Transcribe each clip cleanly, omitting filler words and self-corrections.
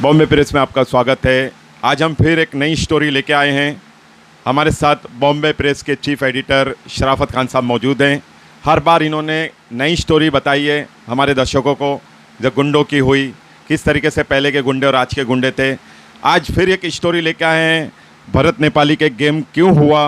Bombay press में आपका स्वागत है। आज हम फिर एक नई स्टोरी लेके आए हैं। हमारे साथ बॉम्बे प्रेस के चीफ एडिटर शराफत खान साहब मौजूद हैं। हर बार इन्होंने नई स्टोरी बताई है हमारे दर्शकों को, जो गुंडों की हुई, किस तरीके से पहले के गुंडे और आज के गुंडे थे। आज फिर एक स्टोरी लेके आए हैं, भरत नेपाली के गेम क्यों हुआ।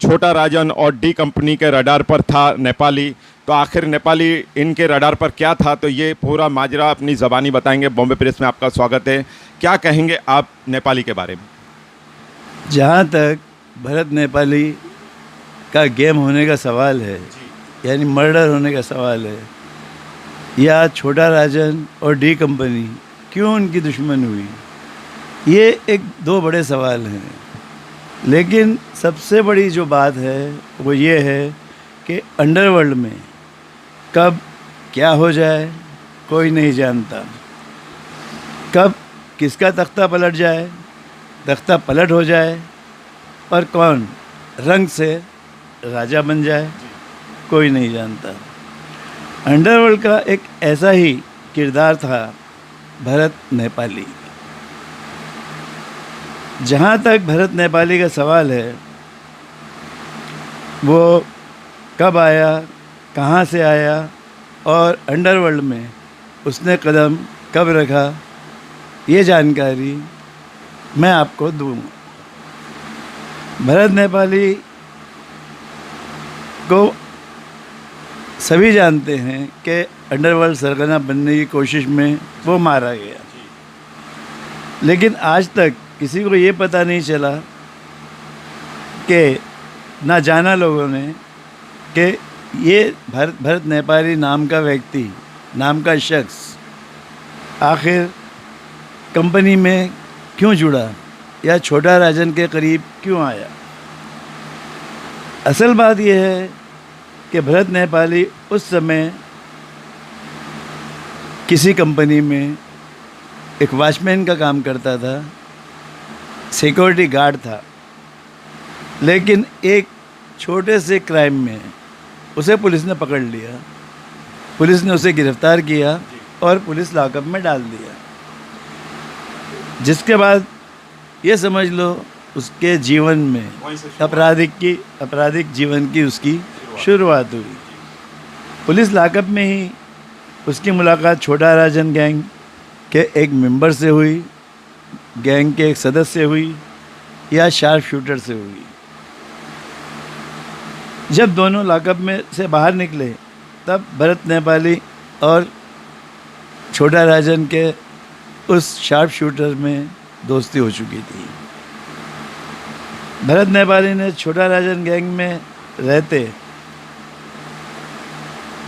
छोटा राजन और डी कंपनी के रडार पर था नेपाली, तो आखिर नेपाली इनके रडार पर क्या था, तो ये पूरा माजरा अपनी ज़बानी बताएंगे। बॉम्बे प्रेस में आपका स्वागत है। क्या कहेंगे आप नेपाली के बारे में? जहाँ तक भरत नेपाली का गेम होने का सवाल है, यानी मर्डर होने का सवाल है, या छोटा राजन और डी कंपनी क्यों उनकी दुश्मन हुई, ये एक दो बड़े सवाल हैं। लेकिन सबसे बड़ी जो बात है वो ये है कि अंडरवर्ल्ड में कब क्या हो जाए कोई नहीं जानता। कब किसका तख्ता पलट जाए, तख्ता पलट हो जाए, और कौन रंग से राजा बन जाए कोई नहीं जानता। अंडरवर्ल्ड का एक ऐसा ही किरदार था भरत नेपाली। जहाँ तक भरत नेपाली का सवाल है, वो कब आया, कहाँ से आया और अंडरवर्ल्ड में उसने कदम कब रखा, ये जानकारी मैं आपको दूँगा। भरत नेपाली को सभी जानते हैं कि अंडरवर्ल्ड सरगना बनने की कोशिश में वो मारा गया, लेकिन आज तक किसी को ये पता नहीं चला कि ना जाना लोगों ने कि ये भरत नेपाली नाम का व्यक्ति, नाम का शख्स आखिर कंपनी में क्यों जुड़ा या छोटा राजन के करीब क्यों आया। असल बात यह है कि भरत नेपाली उस समय किसी कंपनी में एक वॉचमैन का काम करता था, सिक्योरिटी गार्ड था, लेकिन एक छोटे से क्राइम में उसे पुलिस ने पकड़ लिया। पुलिस ने उसे गिरफ्तार किया और पुलिस लॉकअप में डाल दिया, जिसके बाद ये समझ लो उसके जीवन में आपराधिक जीवन की उसकी शुरुआत हुई। पुलिस लॉकअप में ही उसकी मुलाकात छोटा राजन गैंग के एक मेंबर से हुई, गैंग के एक सदस्य से हुई, या शार्प शूटर से हुई। जब दोनों लॉकअप में से बाहर निकले, तब भरत नेपाली और छोटा राजन के उस शार्प शूटर में दोस्ती हो चुकी थी। भरत नेपाली ने छोटा राजन गैंग में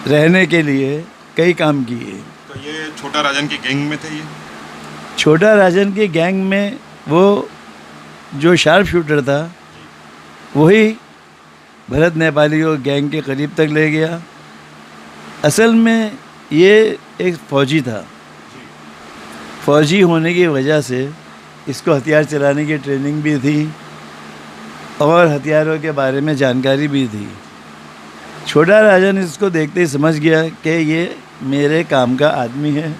रहने के लिए कई काम किए। तो ये छोटा राजन की गैंग में थे। ये छोटा राजन की गैंग में वो जो शार्प शूटर था, वही भरत नेपाली को गैंग के करीब तक ले गया। असल में ये एक फ़ौजी था। फ़ौजी होने की वजह से इसको हथियार चलाने की ट्रेनिंग भी थी और हथियारों के बारे में जानकारी भी थी। छोटा राजन इसको देखते ही समझ गया कि ये मेरे काम का आदमी है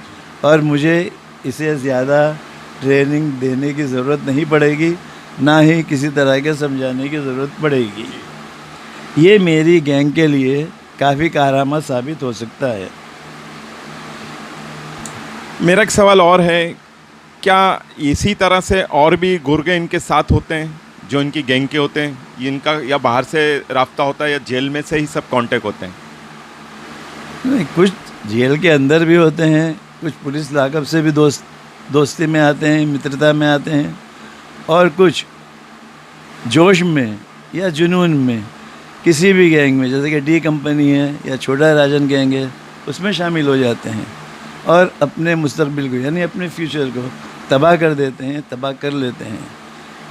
और मुझे इसे ज़्यादा ट्रेनिंग देने की ज़रूरत नहीं पड़ेगी, ना ही किसी तरह के समझाने की ज़रूरत पड़ेगी। ये मेरी गैंग के लिए काफ़ी कारआमद साबित हो सकता है। मेरा एक सवाल और है, क्या इसी तरह से और भी गुर्गे इनके साथ होते हैं जो इनकी गैंग के होते हैं? इनका या बाहर से राब्ता होता है या जेल में से ही सब कांटेक्ट होते हैं? नहीं, कुछ जेल के अंदर भी होते हैं, कुछ पुलिस लॉकअप से भी दोस्ती में आते हैं, मित्रता में आते हैं, और कुछ जोश में या जुनून में किसी भी गैंग में, जैसे कि डी कंपनी है या छोटा राजन गैंग है, उसमें शामिल हो जाते हैं और अपने मुस्तकबिल को, यानी अपने फ्यूचर को तबाह कर देते हैं, तबाह कर लेते हैं।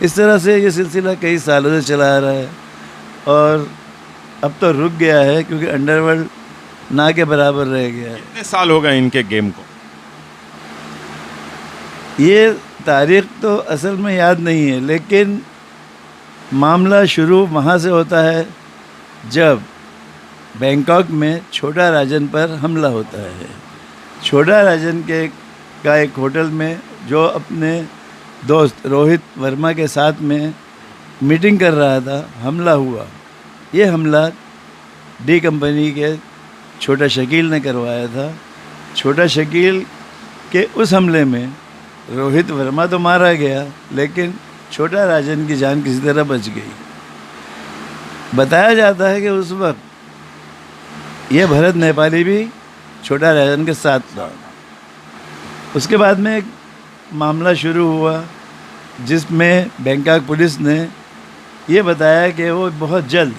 इस तरह से ये सिलसिला कई सालों से चला आ रहा है और अब तो रुक गया है, क्योंकि अंडरवर्ल्ड ना के बराबर रह गया है। कितने साल हो गए इनके गेम को? ये तारीख़ तो असल में याद नहीं है, लेकिन मामला शुरू वहाँ से होता है जब बैंकॉक में छोटा राजन पर हमला होता है। छोटा राजन का एक होटल में जो अपने दोस्त रोहित वर्मा के साथ में मीटिंग कर रहा था, हमला हुआ। ये हमला डी कंपनी के छोटा शकील ने करवाया था। छोटा शकील के उस हमले में रोहित वर्मा तो मारा गया, लेकिन छोटा राजन की जान किसी तरह बच गई। बताया जाता है कि उस वक्त ये भरत नेपाली भी छोटा राजन के साथ था। उसके बाद में एक मामला शुरू हुआ जिसमें बैंकॉक पुलिस ने ये बताया कि वो बहुत जल्द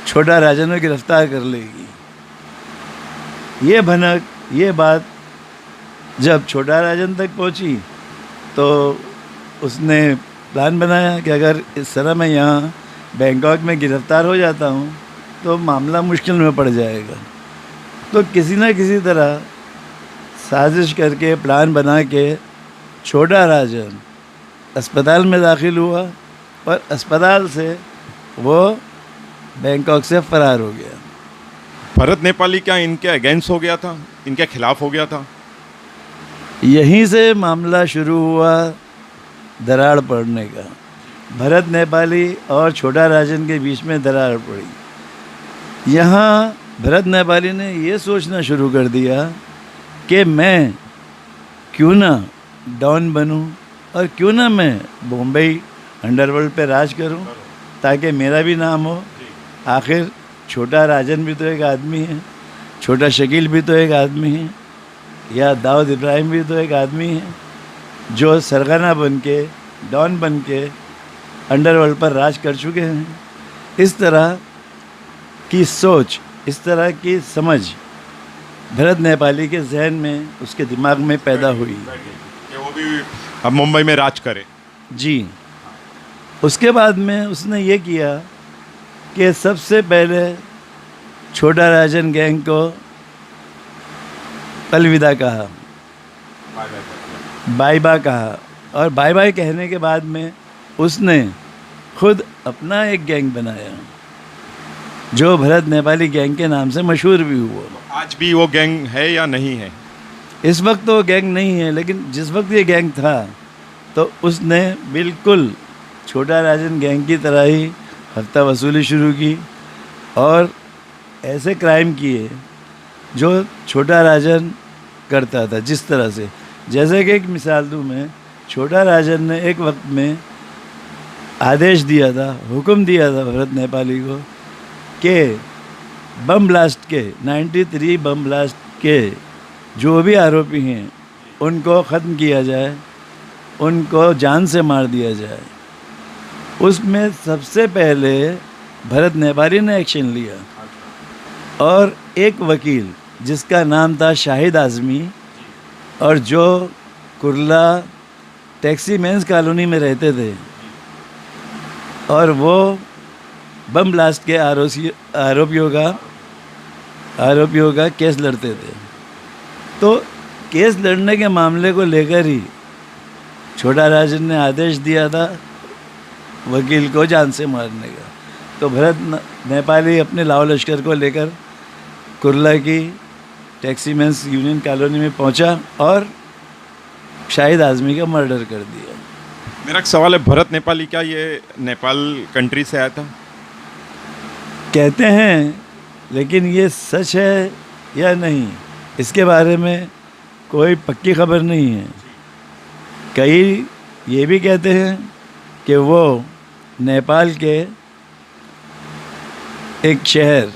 छोटा राजन को गिरफ्तार कर लेगी। ये भनक, ये बात जब छोटा राजन तक पहुंची तो उसने प्लान बनाया कि अगर इस तरह मैं यहाँ बैंकॉक में गिरफ्तार हो जाता हूँ तो मामला मुश्किल में पड़ जाएगा। तो किसी न किसी तरह साजिश करके, प्लान बना के छोटा राजन अस्पताल में दाखिल हुआ और अस्पताल से वो बैंकॉक से फरार हो गया। भरत नेपाली क्या इनके अगेंस्ट हो गया था, इनके खिलाफ हो गया था? यहीं से मामला शुरू हुआ दरार पड़ने का। भरत नेपाली और छोटा राजन के बीच में दरार पड़ी। यहाँ भरत नेपाली ने ये सोचना शुरू कर दिया कि मैं क्यों ना डॉन बनूं और क्यों ना मैं बॉम्बई अंडरवर्ल्ड पे राज करूं ताकि मेरा भी नाम हो। आखिर छोटा राजन भी तो एक आदमी है, छोटा शकील भी तो एक आदमी है, या दाऊद इब्राहिम भी तो एक आदमी है जो सरगना बन के, डॉन बन के अंडरवर्ल्ड पर राज कर चुके हैं। इस तरह की सोच, इस तरह की समझ भरत नेपाली के जहन में, उसके दिमाग में पैदा हुई कि वो भी अब मुंबई में राज करे। जी। उसके बाद में उसने ये किया कि सबसे पहले छोटा राजन गैंग को अलविदा कहा, बाय बाय कहा, और बाय बाय कहने के बाद में उसने खुद अपना एक गैंग बनाया जो भरत नेपाली गैंग के नाम से मशहूर भी हुआ। आज भी वो गैंग है या नहीं है? इस वक्त तो गैंग नहीं है, लेकिन जिस वक्त ये गैंग था तो उसने बिल्कुल छोटा राजन गैंग की तरह ही हफ्ता वसूली शुरू की और ऐसे क्राइम किए जो छोटा राजन करता था। जिस तरह से, जैसे कि एक मिसाल दूँ मैं, छोटा राजन ने एक वक्त में आदेश दिया था, हुक्म दिया था भरत नेपाली को कि बम ब्लास्ट के 93 बम ब्लास्ट के जो भी आरोपी हैं उनको ख़त्म किया जाए, उनको जान से मार दिया जाए। उसमें सबसे पहले भरत नेपाली ने एक्शन लिया और एक वकील जिसका नाम था शाहिद आज़मी और जो कुर्ला टैक्सी मेंस कॉलोनी में रहते थे और वो बम ब्लास्ट के आरोपियों का केस लड़ते थे। तो केस लड़ने के मामले को लेकर ही छोटा राजन ने आदेश दिया था वकील को जान से मारने का। तो भरत नेपाली अपने लाव लश्कर को लेकर कुर्ला की टैक्सी मेंस यूनियन कॉलोनी में पहुंचा और शाहिद आज़मी का मर्डर कर दिया। मेरा एक सवाल है, भरत नेपाली क्या ये नेपाल कंट्री से आया था? कहते हैं, लेकिन ये सच है या नहीं इसके बारे में कोई पक्की खबर नहीं है। कई ये भी कहते हैं कि वो नेपाल के एक शहर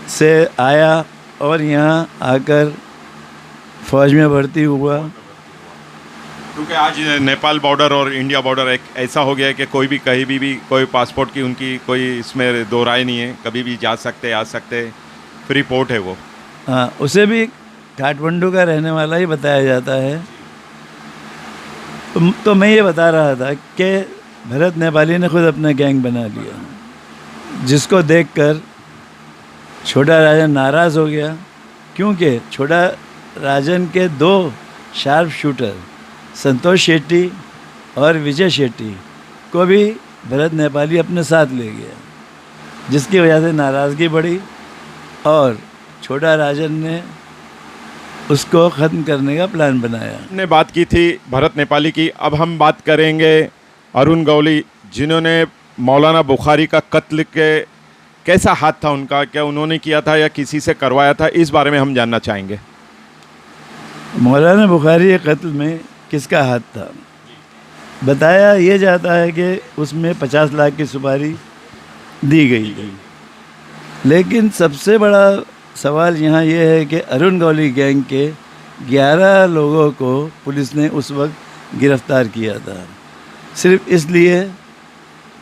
से आया और यहाँ आकर फ़ौज में भर्ती हुआ। क्योंकि आज नेपाल बॉर्डर और इंडिया बॉर्डर एक ऐसा हो गया है कि कोई भी कहीं भी कोई पासपोर्ट की उनकी कोई इसमें दो राय नहीं है, कभी भी जा सकते, आ सकते, फ्री पोर्ट है वो। हाँ, उसे भी काठमांडू का रहने वाला ही बताया जाता है। तो मैं ये बता रहा था कि भरत नेपाली ने खुद अपना गैंग बना लिया, जिसको देखकर छोटा राजन नाराज़ हो गया, क्योंकि छोटा राजन के दो शार्प शूटर संतोष शेट्टी और विजय शेट्टी को भी भरत नेपाली अपने साथ ले गया, जिसकी वजह से नाराज़गी बढ़ी और छोटा राजन ने उसको ख़त्म करने का प्लान बनाया। ने बात की थी भरत नेपाली की, अब हम बात करेंगे अरुण गौली, जिन्होंने मौलाना बुखारी का कत्ल के कैसा हाथ था उनका, क्या उन्होंने किया था या किसी से करवाया था, इस बारे में हम जानना चाहेंगे। मौलाना बुखारी के कत्ल में किसका हाथ था? बताया ये जाता है कि उसमें 50 लाख की सुपारी दी गई थी, लेकिन सबसे बड़ा सवाल यहाँ ये है कि अरुण गौली गैंग के 11 लोगों को पुलिस ने उस वक्त गिरफ्तार किया था, सिर्फ इसलिए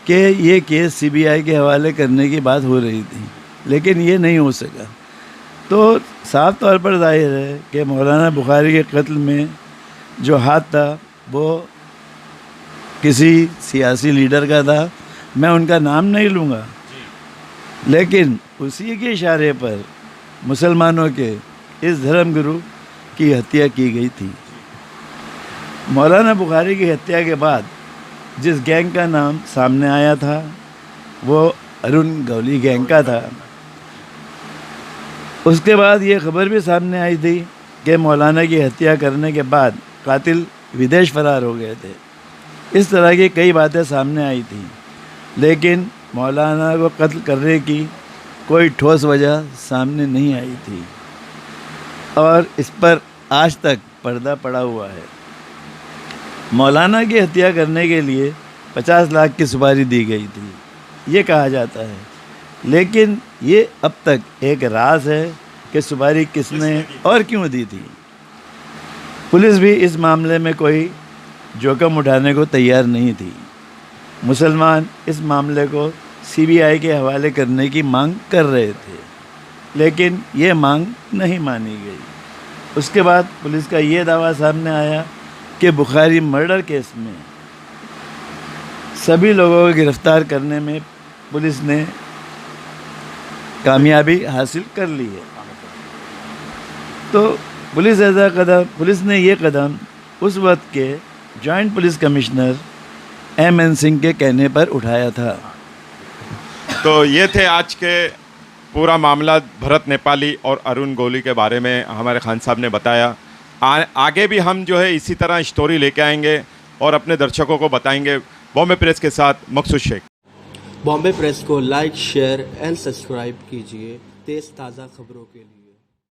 कि ये केस सीबीआई के हवाले करने की बात हो रही थी, लेकिन ये नहीं हो सका। तो साफ तौर पर जाहिर है कि मौलाना बुखारी के कत्ल में जो हाथ था वो किसी सियासी लीडर का था। मैं उनका नाम नहीं लूँगा, लेकिन उसी के इशारे पर मुसलमानों के इस धर्मगुरु की हत्या की गई थी। मौलाना बुखारी की हत्या के बाद जिस गैंग का नाम सामने आया था वो अरुण गौली गैंग का था। उसके बाद ये खबर भी सामने आई थी कि मौलाना की हत्या करने के बाद कातिल विदेश फरार हो गए थे। इस तरह की कई बातें सामने आई थी, लेकिन मौलाना को कत्ल करने की कोई ठोस वजह सामने नहीं आई थी और इस पर आज तक पर्दा पड़ा हुआ है। मौलाना की हत्या करने के लिए 50 लाख की सुपारी दी गई थी, ये कहा जाता है, लेकिन ये अब तक एक राज है कि सुपारी किसने और क्यों दी थी। पुलिस भी इस मामले में कोई जोखिम उठाने को तैयार नहीं थी। मुसलमान इस मामले को सीबीआई के हवाले करने की मांग कर रहे थे, लेकिन ये मांग नहीं मानी गई। उसके बाद पुलिस का ये दावा सामने आया कि बुखारी मर्डर केस में सभी लोगों को गिरफ्तार करने में पुलिस ने कामयाबी हासिल कर ली है। तो पुलिस ने ये कदम उस वक्त के joint police commissioner MN Singh के कहने पर उठाया था। तो ये थे आज के पूरा मामला भरत नेपाली और अरुण गौली के बारे में हमारे खान साहब ने बताया। आगे भी हम जो है इसी तरह स्टोरी लेके आएंगे और अपने दर्शकों को बताएंगे। बॉम्बे प्रेस के साथ मकसूद शेख। बॉम्बे प्रेस को लाइक, शेयर एंड सब्सक्राइब कीजिए तेज़ ताज़ा खबरों के लिए।